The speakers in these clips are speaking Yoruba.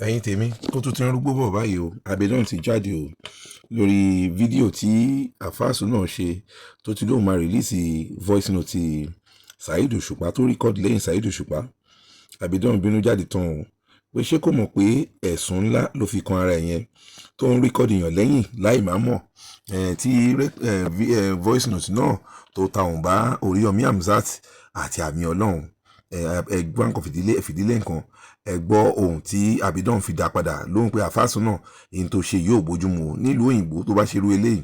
ẹ̀yin tèmi tó tún ti ń rúgbó bọ̀ báyìí o Abidjan ti jáde o lórí fídíò tí àfáàsù náà ṣe tó ti lóun máa rìlíìsì voice note ti Saheed Òṣùpá tó rìkọ́dì lẹ́yìn Saheed Òṣùpá. Abidjan bínú jáde tán o pé ṣé kò mọ̀ pé ẹ̀sùn ńlá ló fi kan ara ẹ̀ yẹn tó ń rìkọ́dì yàn lẹ́yìn láì má mọ̀ tí voice note náà tó ta òun bá Oríyọmí Hamzat àti Àmì Ọlọ́run ẹgbọ́n nǹkan fìdílé nǹkan ẹ gbọ́ ohun tí Abidjan fi dá padà lóhùn pé àfáàsùn náà èyí tó ṣe yóò bójúmu o nílùú òyìnbó tó bá ṣerú eléyìí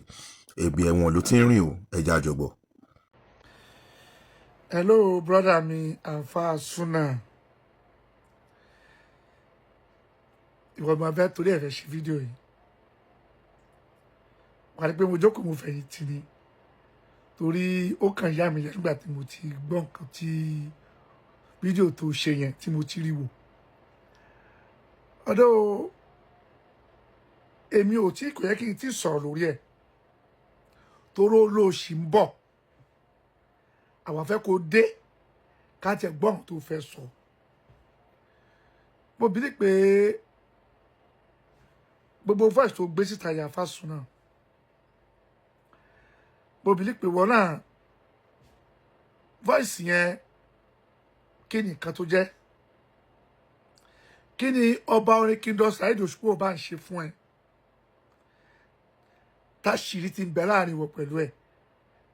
ẹ̀bì ẹ̀wọ̀n ló ti ń rìn o ẹja àjọgbọ̀. Hello brother mi Alfaasuna, ìwọ máa fẹ́ torí ẹ̀rẹ́ ṣe fídíò yìí wà ní pé mo jókòó mo fẹ̀yìn tì ní torí ó kàn yá mi lẹ́nu nígbà tí mo ti gbọ́ nǹkan tí fídíò tó ṣe yẹn tí mo ti rí wò. Ọ̀dọ̀ èmi ò tí kò yẹ kí n ti sọ̀rọ̀ lórí ẹ̀ toró ló ṣì ń bọ̀ àwọn fẹ́ kó dé ká tiẹ̀ gbọ́ ohun tó fẹ́ sọ. Mo bí pé gbogbo voice tó gbé síta yà Alfaasuna mo bí pé wọ́n náà voice yẹn kí ni nǹkan tó jẹ́, kí ni ọba orin Kingdom Saheed Òṣùpá bá ń ṣe fún ẹ táṣìírí ti ń bẹ láàrin wọ pẹ̀lú ẹ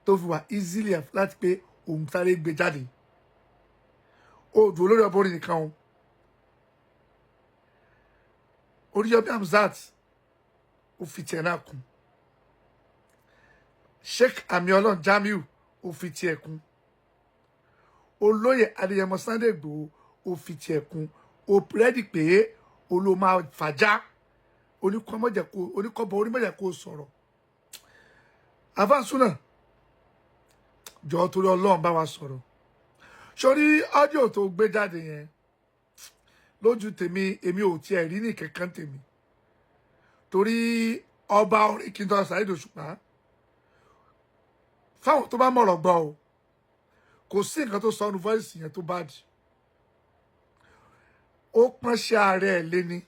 tó fi wà easily láti pé òun sáré gbé jáde. O dùn olórí ọba orin nìkan o, Oríyọmí Hamzat ó fi tiẹ̀ náà kún, Sheikh Àmì Ọlọ́run Jamiu ó fi tiẹ̀ kún, olóyè Adéyẹmọ Sunday Igboho ó fi tiẹ̀ kún. O pírẹ́dì pé olóò máa fàjà oníkọ́bọ̀ onímọ̀jẹ̀ kó sọ̀rọ̀. Alfaasuna jọ torí Ọlọ́run bá wa sọ̀rọ̀. Sórí ọ́díò tó gbé jáde yẹn lójú tèmi èmi ò tiẹ̀ rí ní kankan tèmi torí ọba orin Kingdom Saheed Òṣùpá fáwọn tó bá mọ̀rọ̀ gbọ́ o kò sí nǹkan tó sọnù voice yẹn tó bá dì. Ó pọ́nṣẹ́ ààrẹ ẹ̀ lé ní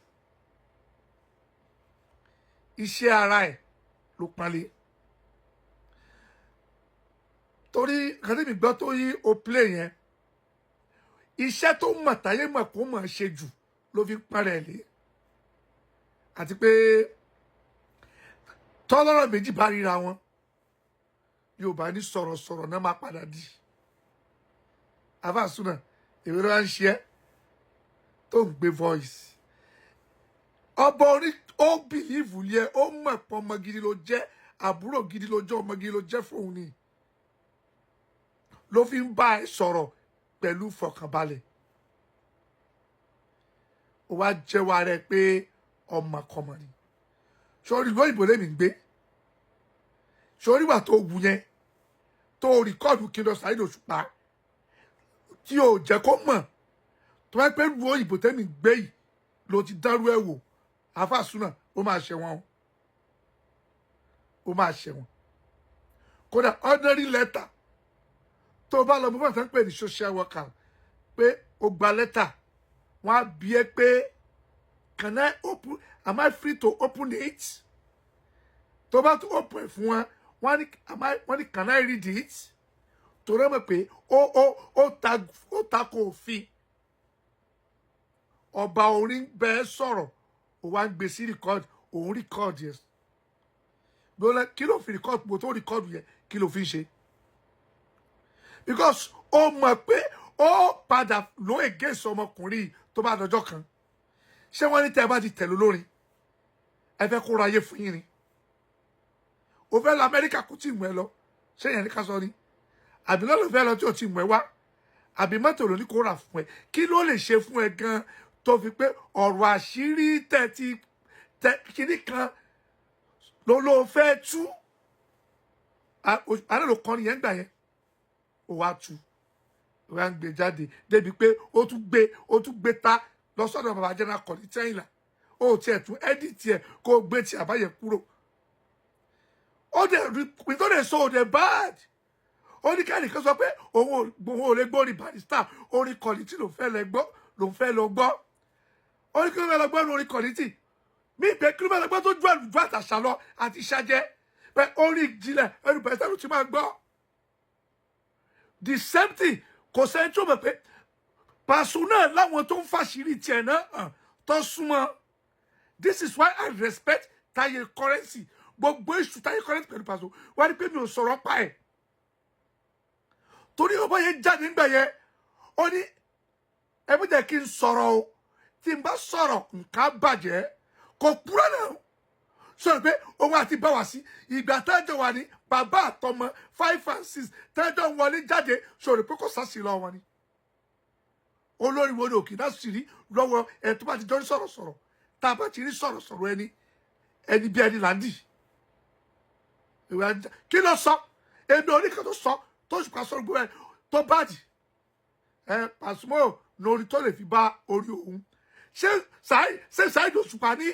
iṣẹ́ ara ẹ̀ ló pọ́nlé torí nǹkan tí mi gbọ́ tó yí o play yẹn iṣẹ́ tó mọ̀ táyé mọ̀ kó mọ̀ ṣe jù ló fi pọ́nrẹ́ ẹ̀ lé àti pé tọ́lọ́rọ̀ méjì bá ríra wọn Yorùbá ní sọ̀rọ̀sọ̀rọ̀ náà máa padà di. Alfaasuna èwe ló wá ń ṣe ẹ́ tó ń gbé voice ọba orí ó bìlíìfù yẹ ó mọ̀ pé ọmọ gidi ló jẹ́ àbúrò gidi ló jẹ́ ọmọ gidi ló jẹ́ fóun ni ló fi ń bá ẹ sọ̀rọ̀ pẹ̀lú fọkànbalẹ̀. Ó wá jẹ́wọ́ ara ẹ pé ọmọkọmọ ni. Sórí ìlú òyìnbó lèmi ń gbé, sórí wà tó wù yẹn tó rìkọ́ọ̀dù Kingdom Saheed Òṣùpá tí ò jẹ́ kó mọ̀ tó wá pé ìlú òyìnbó tẹ́mi gbé yìí ló ti dárú ẹ̀ wò. Alfaasuna ó máa ṣẹ̀wọ̀n o, ó máa ṣẹ̀wọ̀n. Kódà ordinary letter tó bá lọ bó bá tán pè ní social worker pé ó gba lẹ́tà wọ́n á bi ẹ́ pé am I free to open it? Tó bá tún open ẹ̀ fún wọn wọ́n ní can I read it? Tó rẹ́ mọ̀ pé ó takò òfin. Ọba orin bẹ́ẹ̀ sọ̀rọ̀ ó wá ń gbé sí record òun record yẹn kí ló fi record bó tó record yẹn kí ló fi ń ṣe because ó mọ̀ pé ó padà ló against ọmọkùnrin tó bá dọjọ́ kan. Ṣé wọ́n ní tẹ́ ẹ bá ti tẹ̀lé olórin ẹ fẹ́ kó ra ayé fún yín ni? O fẹ́ lọ Amẹ́ríkà kó tí ì mú ẹ lọ ṣé yẹn ní ká sọ ni? Àbí lọ́lọ́ fẹ́ lọ tí ò tí ì mú ẹ wá? Àbí mọ́tò ló ní kó rà fún ẹ? Kí ló lè ṣe fún ẹ gan tó fi pé ọ̀rọ̀ àṣírí kíní kan ló fẹ́ tú? Àná ló kọ́ nìyẹn gbà yẹn ó wá tú ó wá ń gbé jáde débi pé ó tún gbé ta lọ sọ́dọ̀ bàbá jẹ́nà kọ̀ọ̀lì tẹ́yìnlá ó tiẹ̀ tún ẹ́dìtì ẹ̀ kó gbé tí àbáyẹ kúrò. Ó dẹ̀ rí pé tó dẹ̀ sọ ò dẹ̀ bad. Ó ní kẹ́ni kan sọ pé òun ò lè gbọ́ orin Barrister orin Kollity ló fẹ́ lọ gbọ́ ó ní kí ló fẹ́ lọ gbọ́ orin kọ̀nítì mí ìgbẹ́ kí ló fẹ́ lọ gbọ́ tó ju àlùjọ àtàṣà lọ àti ìṣàjẹ́ bẹ́ẹ̀ orin ìjìnlẹ̀ ẹnu bẹ̀rẹ̀ sẹ́nu ti máa gbọ́ the same thing kò sẹ́ni tó mọ̀ pé Paso náà láwọn tó ń fàṣírí tiẹ̀ náà hàn tó súnmọ́ this is why I respect Taye Currency gbogbo èṣù Taye Currency pẹ̀lú Paso wá ní pé mi ò sọ̀rọ̀ pa ẹ̀ torí ọba yẹn jáde nígbà yẹn ó ní ẹ bí jẹ́ kí n sọ̀rọ̀ o tí n bá sọ̀rọ̀ nǹkan bàjẹ́ kò kúrò náà sọ̀rọ̀ pé òun àti báwa sí ìgbà tẹ́jọ́ wà ní bàbá àtọmọ 5 and 6 tẹ́jọ́ wọlé jáde sọ̀rọ̀ pé kò sásì lọ wọn ni olórí wo ni òkè náà sì rí lọ́wọ́ ẹ̀ tó bá ti jọ ní sọ̀rọ̀ tá a bá ti rí sọ̀rọ̀ ẹni bí ẹni là ń dì kí ló sọ èmi oníkan tó sọ tó ṣùpá sọ̀rọ̀ gbogbo ẹ̀ tó báàdì Pasuma lórí tó lè fi bá orí òun ṣé Saheed Òṣùpá ní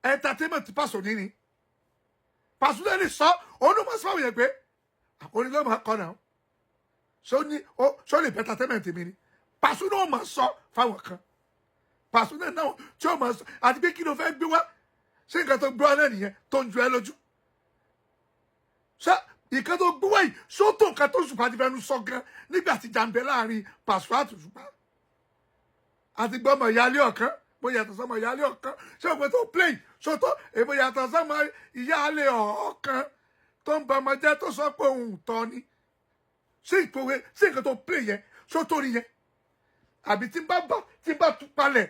entertainment Paso ní Pasuma lè sọ òun ló máa sọ àwọn yẹn pé àkórí ló máa kọ́ náà ṣó lè bẹ entertainment mi ni Pasuma náà máa sọ fáwọn kan Pasuma náà tí ó máa sọ àti pé kí ló fẹ́ gbé wá ṣé nǹkan tó gbé wá náà nìyẹn tó ń ju ẹ lójú ṣé nǹkan tó gbé wá yìí ṣó tó nǹkan tó Òṣùpá ti fẹnu sọ gan nígbà tí jà ń bẹ láàrin Paso àti Òṣùpá àti gbọ́mọ̀ ìyáálé ọ̀kan bó yàtọ̀ sọ́mọ ìyáálé ọ̀kan ṣé òpin tó play ṣòtọ́ èbó yàtọ̀ sọ́mọ ìyáálé ọ̀kan tó ń ba ọmọ jẹ́ tó sọ pé òun tọ́ ni ṣé ìpòwe ṣé nǹkan tó play yẹn ṣòtọ́ ni yẹn àbí tí n bá tún palẹ̀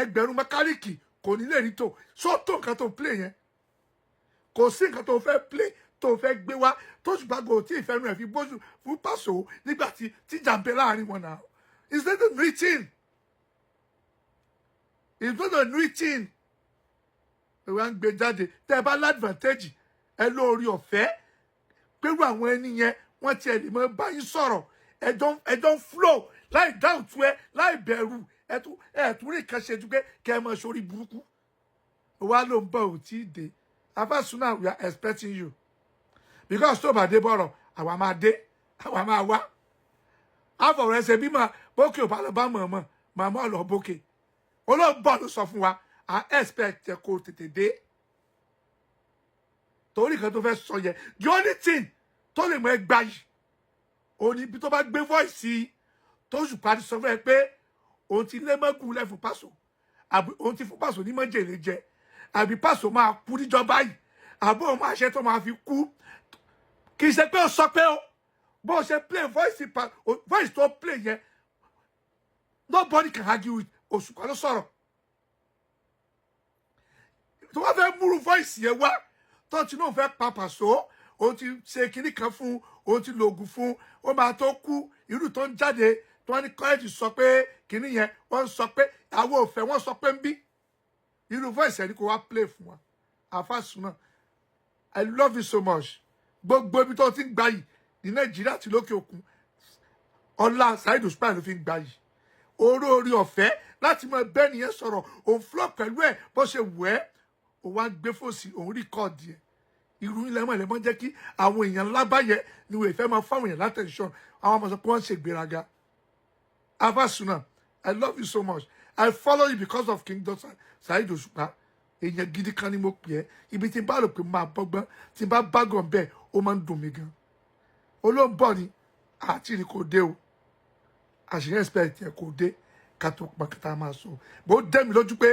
ẹgbẹ̀rún mẹkáníìkì kò ní lè rí tó ṣòtọ́ nǹkan tó play yẹn kò sí nǹkan tó fẹ́ play tó fẹ́ gbé wá tó ṣùgbọ́n kò tí ìfẹ́nu ẹ̀ fi bójú fún Paso nígbà tí tíjà ń bẹ láàrin wọn náà it's not written. It's not a new thing. Ìwà ń gbé jáde tẹ́ ẹ bá ládvantage ẹ lórí ọ̀fẹ́ pẹ̀lú àwọn ẹni yẹn wọ́n ti ẹ̀ lè mọ báyìí sọ̀rọ̀ ẹjọ́ ń flow láì doubt ẹ láì bẹ̀rù ẹ̀tún rí kan ṣe ju pé kẹ́ ẹ mọ sórí burúkú. Wa ló ń bọ̀ ò tí ì dé. Afasuna, we are expecting you. Because tó bá dé bọ̀rọ̀ àwa máa dé àwa máa wá. Àfọ̀rọ̀ ẹsẹ̀ bí bókè ò bá lọ bá mọ̀ọ́mọ̀ màmá ọ̀lọ́ bókè. Olóògbọ́ ló sọ fún wa I expect ẹ kó tètè dé torí kan tó fẹ́ sọ yẹn the only thing tó lè mọ ẹ gbà yìí òun ni ibi tó bá gbé voice tó Òṣùpá ti sọ fún ẹ pé òun ti lé mọ́gùn lẹ́ fún Paso àbí òun ti fún Paso ní mọ́jèlé jẹ àbí Paso máa kú níjọba yìí àbí òun máa ṣe tó máa fi kú kì í ṣe pé ó sọ pé ó bó ṣe play voice tó play yẹn nobody can argue with Òṣùpá ló sọ̀rọ̀ tó wá fẹ́ múrú voice yẹn wá tó ti náà fẹ́ pa Paso ó ti ṣe kinní kan fún ó ti lo oògùn fún ó máa tó kú irú tó ń jáde tó wá ní kọ́lẹ́jì sọ pé kinní yẹn wọ́n sọ pé àwọn òfẹ́ wọ́n sọ pé ń bí irú voice yẹn ni kò wá play fún wa Afasuna I love you so much gbogbo ibi tó ti ń gbà yìí ní Nàìjíríà àti lókè òkun ọlá Saheed Òṣùpá ló fi ń gbà yìí orí ọ̀fẹ́ láti mọ bẹ́ẹ̀ nìyẹn sọ̀rọ̀ òun flọ́ pẹ̀lú ẹ̀ bó ṣe wù ẹ́ òun wá gbé fòsì òun rìkọ́ọ̀dì ẹ̀ irú ilẹ̀ mọ̀ jẹ́ kí àwọn èèyàn lábàyẹ ni wọ́n fẹ́ máa fáwọn èèyàn látẹ̀sán àwọn ọmọ sọ pé wọ́n ṣe ìgbéraga Afasuna I love you so much I follow you because of King Saheed Òṣùpá èèyàn gidi kan ni mo pè ẹ́ ibi tí n bá rò pé máa bọ́gbọ́n tí n bá bágàn bẹ́ẹ̀ ó máa ń dùn mí gan olóńbọ̀ ni àti ní kò dé o àṣírí expect ẹ kò dé ká tó pọn kí tá a máa sọ bó dé mi lójú pé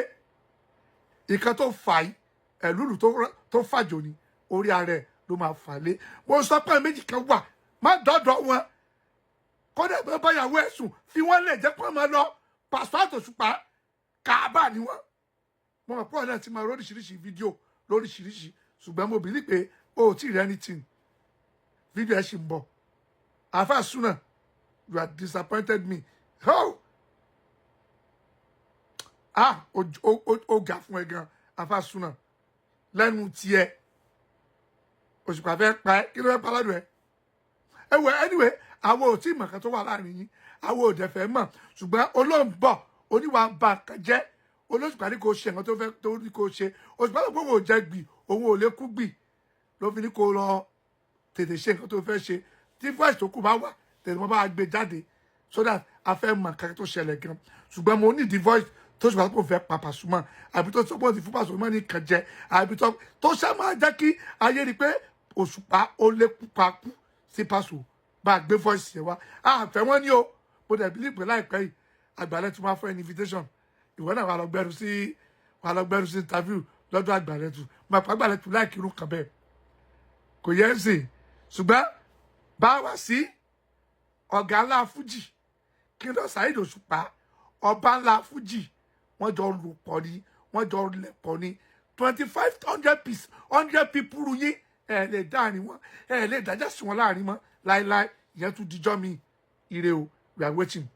ìkan tó fà yìí ẹlúlù tó fàjò ni orí ara ẹ ló máa fà lé mo sọ pé méjì kan wà má dọ́dọ̀ wọn kódà bá báyàwó ẹ̀ sùn fi wọ́n lè jẹ́ pé máa lọ Paso àti Òṣùpá Káàbà ni wọ́n mo mọ̀ pé ọ̀nà ti máa lóríṣiríṣi fídíò lóríṣiríṣi ṣùgbọ́n mo bìlí pé o ò tí ì rí anything fídíò ẹ̀ ṣì ń bọ̀ Afasuna you are disappointed me oh ó ga fún ẹ gan Afasuna lẹ́nu tiẹ̀ Òṣùpá fẹ́ pa ẹ́ kí ló fẹ́ pa ládùn ẹ wẹ anyway àwọn ò tí ì mọ̀ kan tó wà láàrin yín àwọn ò dẹ̀ fẹ́ mọ̀ ṣùgbọ́n olóńbọ̀ oníwà bá kan jẹ́ Olóṣùpá ní kò ṣe nǹkan tó fẹ́ tó ní kò ṣe Òṣùpá ló gbọ́wọ́ jẹ́ gbì òun ò lè kú gbì ló fi ní kó lọ tètè ṣe nǹkan tó fẹ́ ṣe tí voice tó kù bá wà tètè wọ́n bá gbé jáde so that a fẹ́ mọ̀ nǹkan tó ṣẹlẹ̀ gan ṣùgbọ́n mo ní the voice tó ṣùgbọ́n kò fẹ́ pa Pasuma àbí tó sọ́pọ̀ ti fún Pasuma ní kan jẹ àbí tó ṣe máa jẹ́ kí ayé rí pé Òṣùpá ó lé pupa kú sí Paso bá a gbé voice yẹn wá àfẹ́ wọn ní o mo dẹ̀ bí pé láìpẹ́ yìí Àgbàlẹ̀ tún máa fún ẹni invitation ìwọ náà wà lọ gbẹrù sí interview lọ́dọ̀ Àgbàlẹ̀ tún máa pa Àgbàlẹ̀ tún láì kírun kan bẹ́ẹ̀ kò yẹ ẹ́ sè ṣùgbọ́n bá wá sí ọ̀gá ńlá fújì Kingdom Saheed Òṣùpá ọba ńlá fújì wọ́n jọ lò pọ̀ ní wọ́n jọ lẹ̀ pọ̀ ní 2500 piece 100 people yín ẹ̀ lè dáàrin wọn ẹ̀ lè dájà sí wọn láàrin mọ́ láéláé ìyẹn tún dijọ́ mi ire o we are waiting.